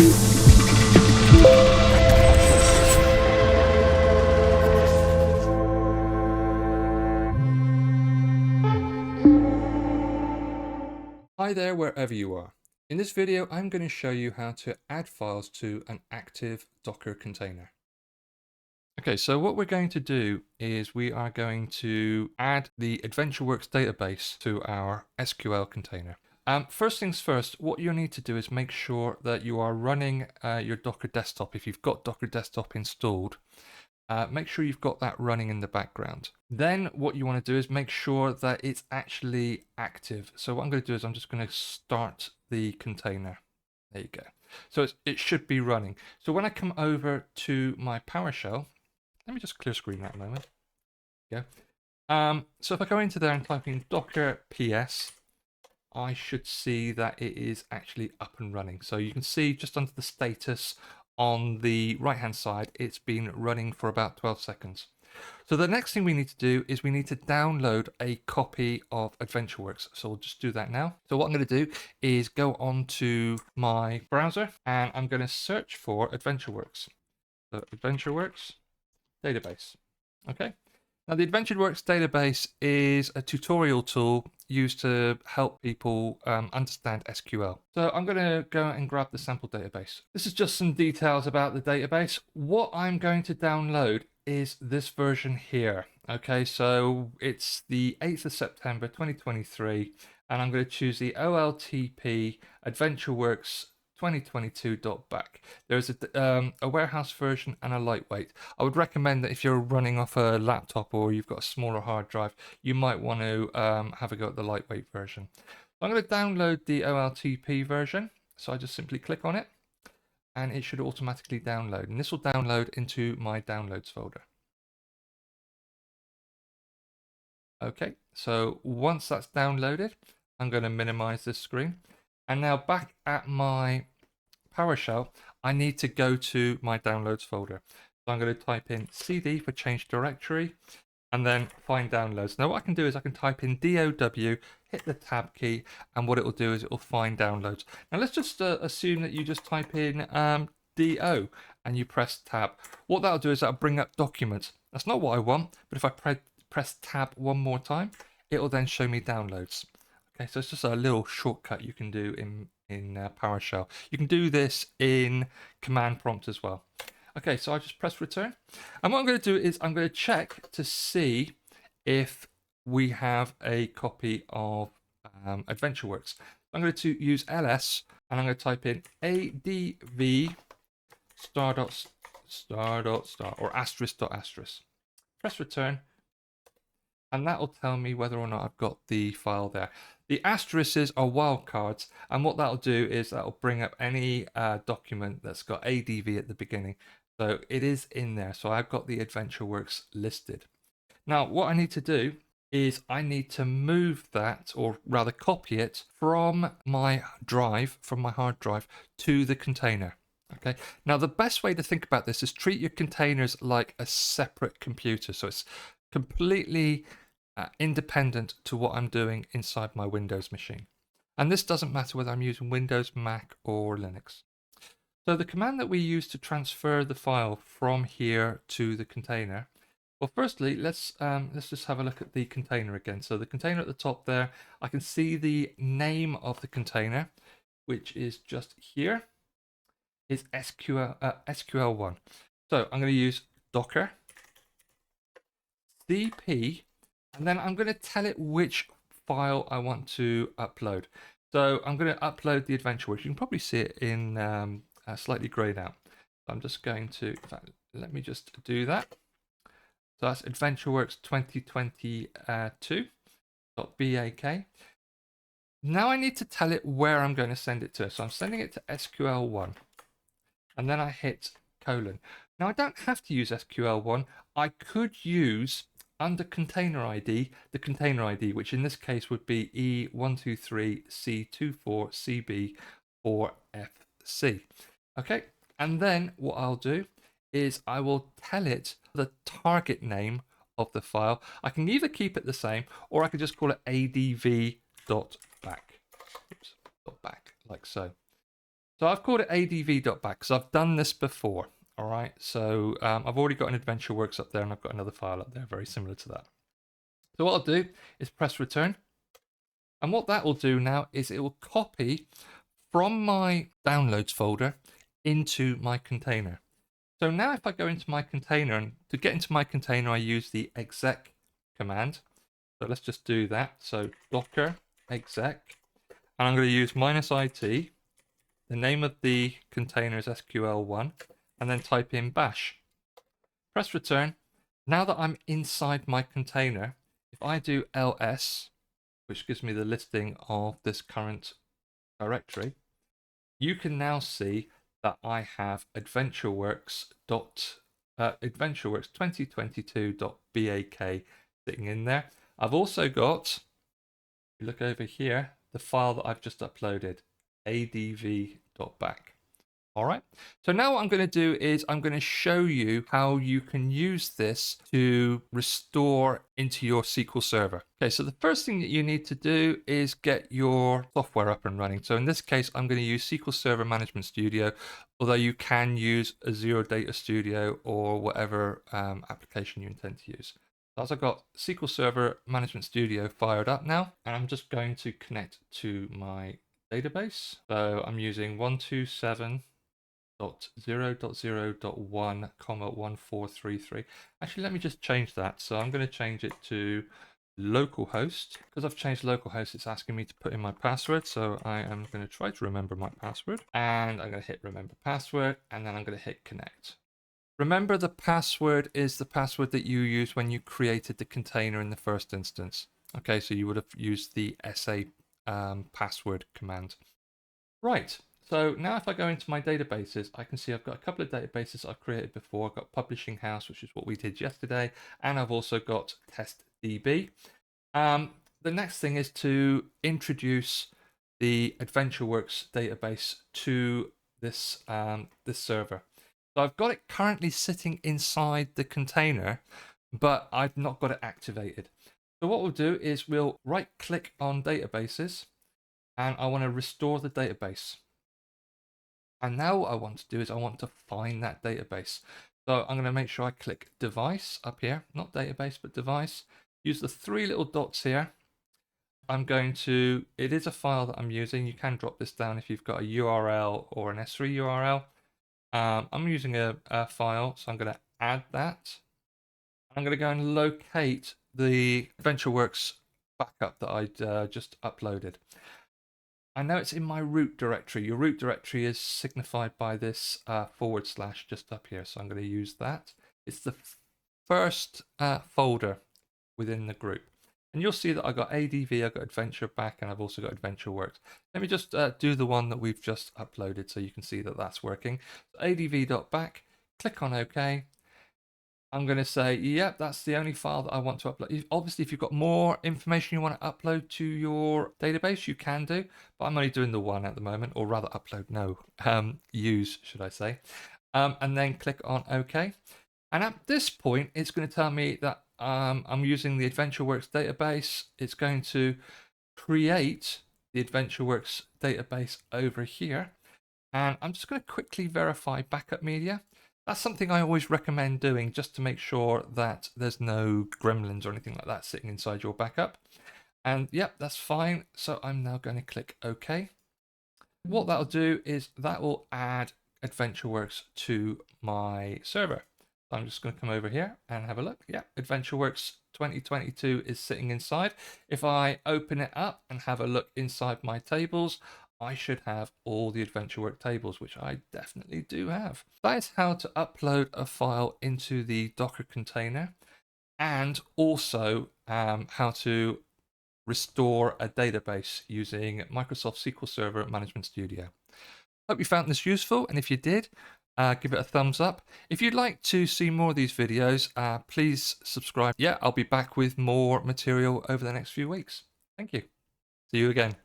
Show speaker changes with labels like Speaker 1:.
Speaker 1: Hi there, wherever you are. In this video, I'm going to show you how to add files to an active Docker container. Okay, so what we're going to do is we are going to add the AdventureWorks database to our SQL container. First things first, what you'll need to do is make sure that you are running your Docker desktop. If you've got Docker desktop installed, make sure you've got that running in the background. Then what you want to do is make sure that it's actually active. So what I'm going to do is I'm just going to start the container. There you go. So it should be running. So when I come over to my PowerShell, let me just clear screen that a moment. Yeah. So if I go into there and type in Docker PS, I should see that it is actually up and running. So you can see just under the status on the right hand side, it's been running for about 12 seconds. So the next thing we need to do is we need to download a copy of AdventureWorks. So we'll just do that now. So what I'm going to do is go on to my browser and I'm going to search for AdventureWorks. So AdventureWorks database. Okay. Now the AdventureWorks database is a tutorial tool used to help people understand SQL. So I'm going to go and grab the sample database. This is just some details about the database. What I'm going to download is this version here. Okay, so it's the 8th of September 2023, and I'm going to choose the OLTP AdventureWorks 2022.back. There's a warehouse version and a lightweight. I would recommend that if you're running off a laptop or you've got a smaller hard drive, you might want to have a go at the lightweight version. I'm going to download the OLTP version. So I just simply click on it and it should automatically download. And this will download into my downloads folder. Okay, so once that's downloaded, I'm going to minimize this screen. And now back at my PowerShell, I need to go to my downloads folder. So I'm going to type in CD for change directory and then find downloads. Now what I can do is I can type in DOW, hit the tab key, and what it will do is it will find downloads. Now let's just assume that you just type in DO and you press tab. What that'll do is that'll bring up documents. That's not what I want, but if I press tab one more time, it will then show me downloads. Okay, so it's just a little shortcut you can do in PowerShell. You can do this in command prompt as well. Okay, so I just press return. And what I'm going to do is I'm going to check to see if we have a copy of AdventureWorks. I'm going to use ls and I'm going to type in adv star or asterisk. Press return. And that will tell me whether or not I've got the file there. The asterisks are wildcards, and what that'll do is that'll bring up any document that's got ADV at the beginning. So it is in there. So I've got the AdventureWorks listed. Now, what I need to do is I need to move that, or rather copy it from my drive, from my hard drive, to the container. Okay. Now, the best way to think about this is treat your containers like a separate computer. So it's completely independent to what I'm doing inside my Windows machine. And this doesn't matter whether I'm using Windows, Mac, or Linux. So the command that we use to transfer the file from here to the container. Well, firstly, let's just have a look at the container again. So the container at the top there, I can see the name of the container, which is just here, is SQL1. So I'm going to use Docker cp, and then I'm going to tell it which file I want to upload. So I'm going to upload the AdventureWorks. You can probably see it in slightly grayed out. I'm just going to, in fact, let me just do that. So that's AdventureWorks 2022.bak. Now I need to tell it where I'm going to send it to. So I'm sending it to SQL1. And then I hit colon. Now I don't have to use SQL1. I could use under container ID, the container ID, which in this case would be E123C24CB4FC. Okay, and then what I'll do is I will tell it the target name of the file. I can either keep it the same, or I could just call it adv.back. Oops, .back, like so. So I've called it adv.back because I've done this before. All right, so I've already got an AdventureWorks up there, and I've got another file up there very similar to that. So what I'll do is press return. And what that will do now is it will copy from my downloads folder into my container. So now if I go into my container, and to get into my container, I use the exec command. So let's just do that. So docker exec, and I'm going to use -it. The name of the container is SQL1, and then type in bash. Press return. Now that I'm inside my container, if I do ls, which gives me the listing of this current directory, you can now see that I have AdventureWorks 2022.bak sitting in there. I've also got, if you look over here, the file that I've just uploaded, adv.back. All right, so now what I'm going to do is I'm going to show you how you can use this to restore into your SQL Server. Okay, so the first thing that you need to do is get your software up and running. So in this case, I'm going to use SQL Server Management Studio, although you can use Azure Data Studio or whatever application you intend to use. So as I've got SQL Server Management Studio fired up now, and I'm just going to connect to my database. So I'm using 127.0.0.1, 1433. Actually, let me just change that. So I'm going to change it to localhost. Because I've changed localhost, it's asking me to put in my password. So I am going to try to remember my password. And I'm going to hit remember password. And then I'm going to hit connect. Remember, the password is the password that you used when you created the container in the first instance. Okay, so you would have used the SA password command. Right. So now if I go into my databases, I can see I've got a couple of databases I've created before. I've got Publishing House, which is what we did yesterday, and I've also got TestDB. The next thing is to introduce the AdventureWorks database to this, this server. So I've got it currently sitting inside the container, but I've not got it activated. So what we'll do is we'll right-click on databases, and I want to restore the database. And now what I want to do is I want to find that database. So I'm going to make sure I click device up here, not database, but device. Use the three little dots here. I'm going to, it is a file that I'm using. You can drop this down if you've got a URL or an S3 URL. I'm using a file, so I'm going to add that. I'm going to go and locate the AdventureWorks backup that I just uploaded. I know it's in my root directory. Your root directory is signified by this / just up here, so I'm going to use that. It's the first folder within the group. And you'll see that I've got ADV, I've got AdventureBack, and I've also got AdventureWorks. Let me just do the one that we've just uploaded so you can see that that's working. So adv.back, click on OK. I'm going to say, yep, that's the only file that I want to upload. Obviously, if you've got more information you want to upload to your database, you can do, but I'm only doing the one at the moment, or rather use, should I say. And then click on OK. And at this point, it's going to tell me that I'm using the AdventureWorks database. It's going to create the AdventureWorks database over here. And I'm just going to quickly verify backup media. That's something I always recommend doing just to make sure that there's no gremlins or anything like that sitting inside your backup. And yep, that's fine. So I'm now going to click OK. What that'll do is that will add AdventureWorks to my server. So I'm just going to come over here and have a look. Yeah, AdventureWorks 2022 is sitting inside. If I open it up and have a look inside my tables, I should have all the AdventureWorks tables, which I definitely do have. That is how to upload a file into the Docker container, and also how to restore a database using Microsoft SQL Server Management Studio. Hope you found this useful, and if you did, give it a thumbs up. If you'd like to see more of these videos, please subscribe. Yeah, I'll be back with more material over the next few weeks. Thank you. See you again.